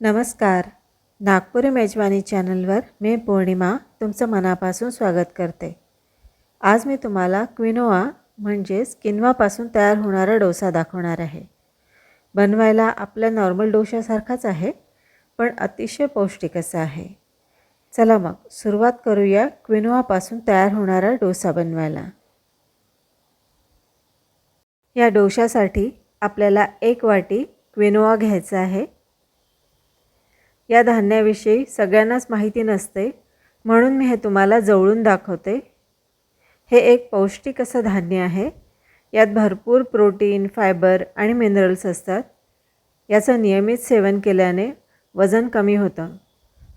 नमस्कार. नागपुरी मेजवानी चॅनलवर मी पौर्णिमा तुमचं मनापासून स्वागत करते. आज मी तुम्हाला क्विनोआ म्हणजेच किनवापासून तयार होणारा डोसा दाखवणार आहे. बनवायला आपल्या नॉर्मल डोशासारखाच आहे, पण अतिशय पौष्टिक असा आहे. चला मग सुरुवात करूया क्विनोआपासून तयार होणारा डोसा बनवायला. या डोशासाठी आपल्याला 1 वाटी क्विनोआ घ्यायचा आहे. या धान्याविषयी सगळ्यांनाच माहिती नसते, म्हणून मी हे तुम्हाला जवळून दाखवते. हे एक पौष्टिक असं धान्य आहे. यात भरपूर प्रोटीन, फायबर आणि मिनरल्स असतात. याचं नियमित सेवन केल्याने वजन कमी होतं.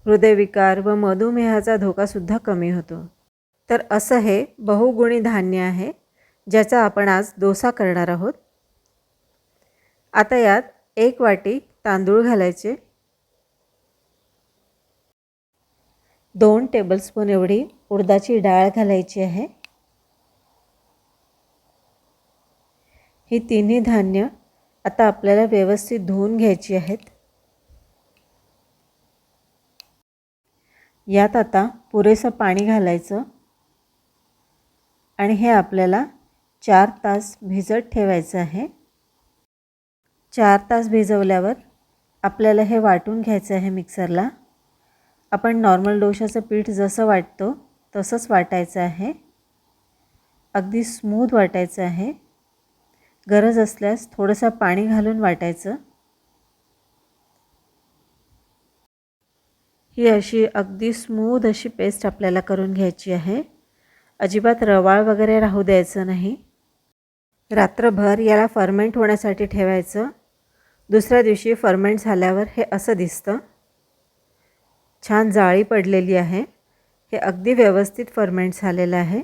हृदयविकार व मधुमेहाचा धोकासुद्धा कमी होतो. तर असं हे बहुगुणी धान्य आहे, ज्याचा आपण आज डोसा करणार आहोत. आता यात 1 वाटी तांदूळ घालायचे, 2 टेबलस्पून एवढी उडदाची डाळ घालायची आहे. ही तिन्ही धान्य आता आपल्याला व्यवस्थित धुवून घ्यायची आहेत. यात आता पुरेसं पाणी घालायचं आणि हे आपल्याला 4 तास भिजत ठेवायचं आहे. 4 तास भिजवल्यावर आपल्याला हे वाटून घ्यायचं आहे मिक्सरला. आपण नॉर्मल डोशाचं पीठ जसं वाटतो तसंच वाटायचं आहे. अगदी स्मूथ वाटायचं आहे. गरज असल्यास थोडंसं पाणी घालून वाटायचं. ही अशी अगदी स्मूथ अशी पेस्ट आपल्याला करून घ्यायची आहे. अजिबात रवाळ वगैरे राहू द्यायचं नाही. रात्रभर याला फर्मेंट होण्यासाठी ठेवायचं. दुसऱ्या दिवशी फर्मेंट झाल्यावर हे असं दिसतं. छान जाळी पडलेली आहे. हे अगदी व्यवस्थित फर्मेंट झालेलं आहे.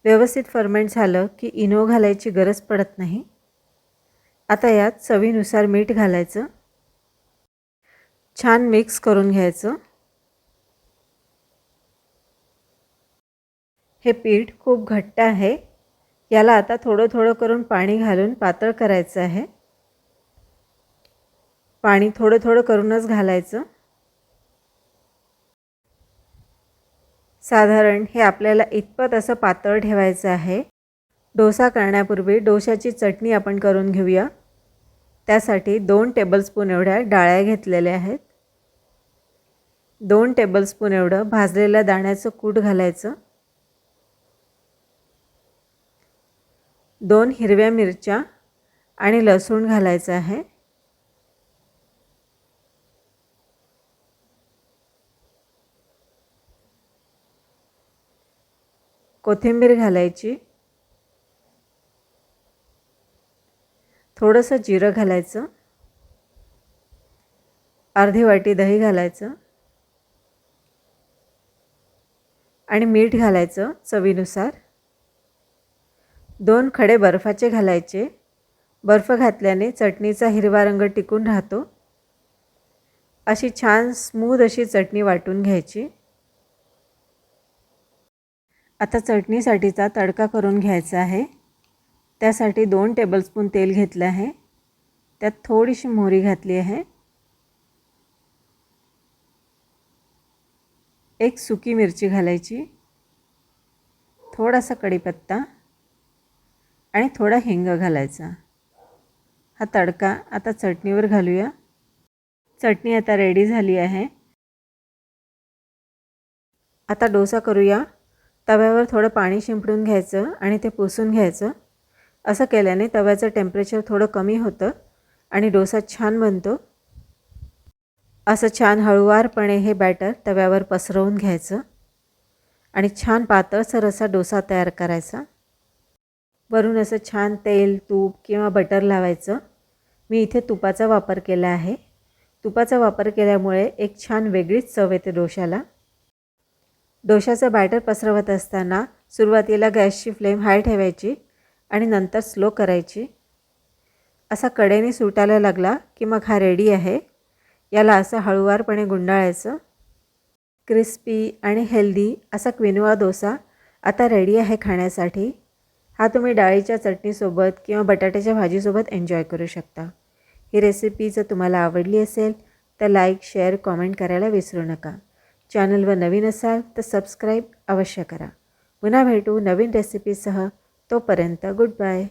व्यवस्थित फर्मेंट झालं की इनो घालायची गरज पडत नाही. आता यात चवीनुसार मीठ घालायचं. छान मिक्स करून घ्यायचं. हे पीठ खूप घट्ट आहे. याला आता थोडं थोडं करून पाणी घालून पातळ करायचं आहे. पाणी थोडं थोडं करूनच घालायचं. साधारण हे आपल्याला इतपत असं पातळ ठेवायचं आहे. डोसा करण्यापूर्वी डोशाची चटणी आपण करून घेऊया. त्यासाठी 2 टेबलस्पून एवढ्या डाळ्या घेतलेल्या आहेत. 2 टेबलस्पून एवढं भाजलेल्या दाण्याचं कूट घालायचं. 2 हिरव्या मिरच्या आणि लसूण घालायचं आहे. कोथिंबीर घालायची. थोडंसं जिरं घालायचं. अर्धी वाटी दही घालायचं आणि मीठ घालायचं चवीनुसार. 2 खडे बर्फाचे घालायचे. बर्फ घातल्याने चटणीचा हिरवा रंग टिकून राहतो. अशी छान स्मूथ अशी चटणी वाटून घ्यायची. आता चटणीसाठीचा तडका करून घ्यायचा आहे. त्यासाठी 2 टेबलस्पून तेल घेतलं आहे. त्यात थोडीशी मोहरी घातली आहे. 1 सुकी मिरची घालायची. थोडासा कढीपत्ता आणि थोडा हिंग घालायचा. हा तडका आता चटणीवर घालूया. चटणी आता रेडी झाली आहे. आता डोसा करूया. तव्यावर थोडं पाणी शिंपडून घ्यायचं आणि ते पुसून घ्यायचं. असं केल्याने तव्याचं टेम्परेचर थोडं कमी होतं आणि डोसा छान बनतो. असं छान हळूवारपणे हे बॅटर तव्यावर पसरवून घ्यायचं आणि छान पातळसर असा डोसा तयार करायचा. वरून असं छान तेल, तूप किंवा बटर लावायचं. मी इथे तुपाचा वापर केला आहे. तुपाचा वापर केल्यामुळे एक छान वेगळीच चव येते डोशाला. डोशाचं बॅटर पसरवत असताना सुरुवातीला गॅसची फ्लेम हाय ठेवायची आणि नंतर स्लो करायची. असा कडेने सुटायला लागला की मग हा रेडी आहे. याला असं हळूवारपणे गुंडाळायचं. क्रिस्पी आणि हेल्दी असा क्विनोआ डोसा आता रेडी आहे खाण्यासाठी. हा तुम्ही डाळीच्या चटणीसोबत किंवा बटाट्याच्या भाजीसोबत एन्जॉय करू शकता. ही रेसिपी जर तुम्हाला आवडली असेल तर लाईक, शेअर, कॉमेंट करायला विसरू नका. चॅनलवर नवीन असाल तर सबस्क्राईब अवश्य करा. पुन्हा भेटू नवीन रेसिपीसह. तोपर्यंत गुड बाय.